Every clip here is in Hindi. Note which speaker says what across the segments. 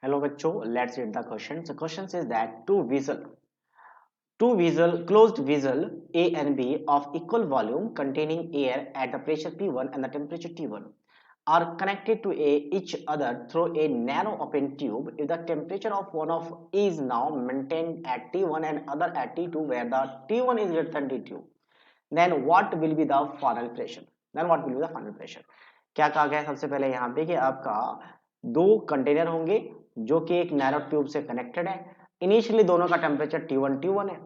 Speaker 1: Hello बच्चों, let's read the question. The question says that two closed vessel A and B of equal volume containing air at the pressure P1 and the temperature T1 are connected to each other through a narrow open tube. If the temperature of one of is now maintained at T1 and other at T2 where the T1 is greater than T2, then what will be the final pressure? Then what will be the final pressure? क्या कहा गया है सबसे पहले यहाँ पे कि आपका दो कंटेनर होंगे जो कि एक नैरो ट्यूब से कनेक्टेड है। इनिशियली दोनों का टेम्परेचर T1 है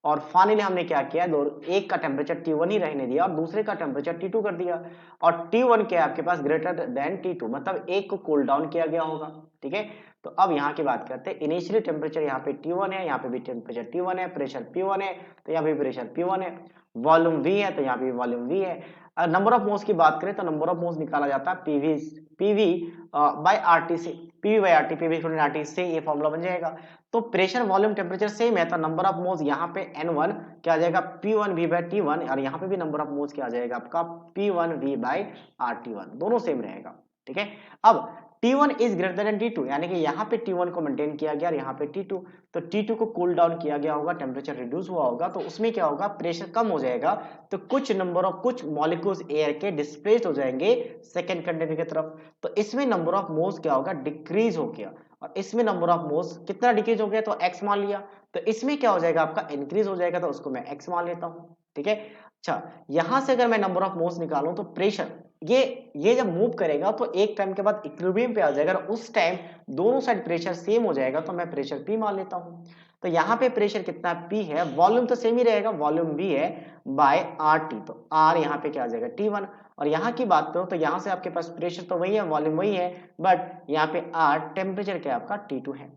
Speaker 1: और फाइनली हमने क्या किया, एक का टेम्परेचर T1 ही रहने दिया और दूसरे का टेम्परेचर T2 कर दिया और T1 के आपके पास ग्रेटर देन T2, मतलब एक को कूल डाउन किया गया होगा। ठीक है, तो अब यहाँ की बात करते हैं। इनिशियली टेम्परेचर यहाँ पे T1 है, यहाँ पे भी टेम्परेचर T1 है, प्रेशर P1 है तो यहाँ पे प्रेशर P1 है, वॉल्यूम V है तो यहाँ पे वॉल्यूम V है। नंबर ऑफ मोल्स की बात करें तो नंबर ऑफ मोल्स निकाला जाता है पीवी बाय आरटी से, PV by RT, PV RT से ये फॉर्मूला बन जाएगा। तो प्रेशर वॉल्यूम टेम्परेचर सेम है तो नंबर ऑफ मोल्स यहाँ पे N1 क्या आ जाएगा P1V बाय T1 और यहाँ पे भी नंबर ऑफ मोल्स क्या आ जाएगा आपका P1V बाय RT1, दोनों सेम रहेगा। ठीक है, अब T1 is greater than T2 यानी कि यहाँ पे T1 को मेंटेन किया गया और यहाँ पे T2, तो T2 को कूल डाउन किया गया होगा, टेम्परेचर रिड्यूस हुआ होगा तो उसमें क्या होगा, प्रेशर कम हो जाएगा तो कुछ मॉलिक्यूल्स एयर के डिस्प्लेस्ड हो जाएंगे सेकंड कंटेनर की तरफ, तो इसमें नंबर ऑफ मोल्स क्या होगा, डिक्रीज हो गया और इसमें नंबर ऑफ मोल्स कितना डिक्रीज हो गया तो x मान लिया, तो इसमें क्या हो जाएगा आपका इंक्रीज हो जाएगा तो उसको मैं x मान लेता हूं। ठीक है, अच्छा यहां से अगर मैं नंबर ऑफ मोल्स निकालूं तो प्रेशर ये जब मूव करेगा तो एक टाइम के बाद इक्विलिब्रियम पे आ जाएगा और उस टाइम दोनों साइड प्रेशर सेम हो जाएगा तो मैं प्रेशर P मान लेता हूं। तो यहाँ पे प्रेशर कितना P है, वॉल्यूम तो सेम ही रहेगा, वॉल्यूम V है बाय RT, तो R यहाँ पे क्या आ जाएगा T1 और यहाँ की बात करो तो यहाँ से आपके पास प्रेशर तो वही है, वॉल्यूम वही है, बट यहाँ पे R टेम्परेचर क्या आपका T2 है।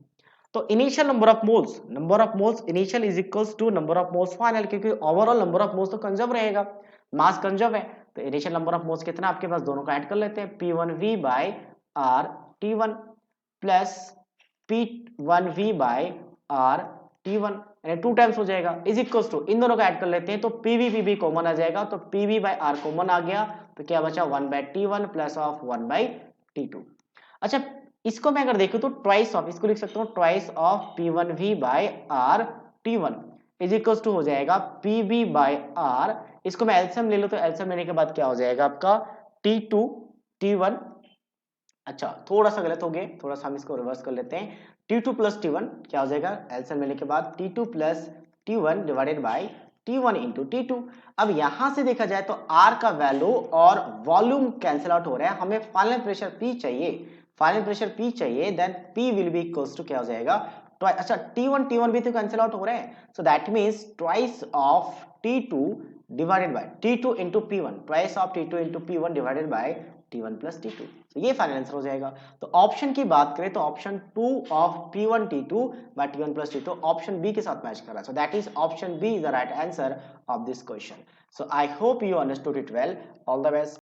Speaker 1: तो initial number of moles initial is equals to number of moles final, क्योंकि ओवरऑल नंबर ऑफ मोल्स तो कंजर्व रहेगा, मास कंजर्व है, तो इनिशियल नंबर ऑफ मोल्स कितना आपके पास, दोनों का ऐड कर लेते हैं P1V by R T1 plus P1V by R T1 यानी 2 टाइम्स हो जाएगा इज इक्वल्स टू, इन दोनों का ऐड कर लेते हैं तो PV कॉमन आ जाएगा तो PV बाय R कॉमन आ गया तो क्या बचा 1 bye T1 plus of 1 bye T2। अच्छा इसको मैं अगर देखूं तो ट्वाइस ऑफ, इसको लिख सकता हूं twice of P1V by R T1 is equals to हो जाएगा PV बाय R, इसको मैं एलसीएम ले लो तो एलसीएम लेने के बाद क्या हो जाएगा आपका T2 T1, अच्छा थोड़ा सा गलत हो गया, थोड़ा सा हम इसको रिवर्स कर लेते हैं, T2 प्लस T1 क्या हो जाएगा एलसीएम लेने के बाद T2 plus T1 divided by T1 into T2। अब यहां से देखा जाए तो R का वैल्यू और वॉल्यूम कैंसिल आउट हो रहा है, हमें फाइनल प्रेशर P चाहिए, फाइनल प्रेशर P चाहिए, then P will be equals to क्या हो जाएगा अच्छा T1 भी तो कैंसिल आउट हो रहे हैं, so that means twice of T2 divided by T2 into P1, twice of T2 into P1 divided by T1 plus T2, तो ये फाइनल आंसर हो जाएगा। तो ऑप्शन की बात करें तो option 2 of P1 T2 by T1 plus T2 option B के साथ मैच कर रहा है, so that is option B is the right answer of this question. So I hope you understood it well, all the best.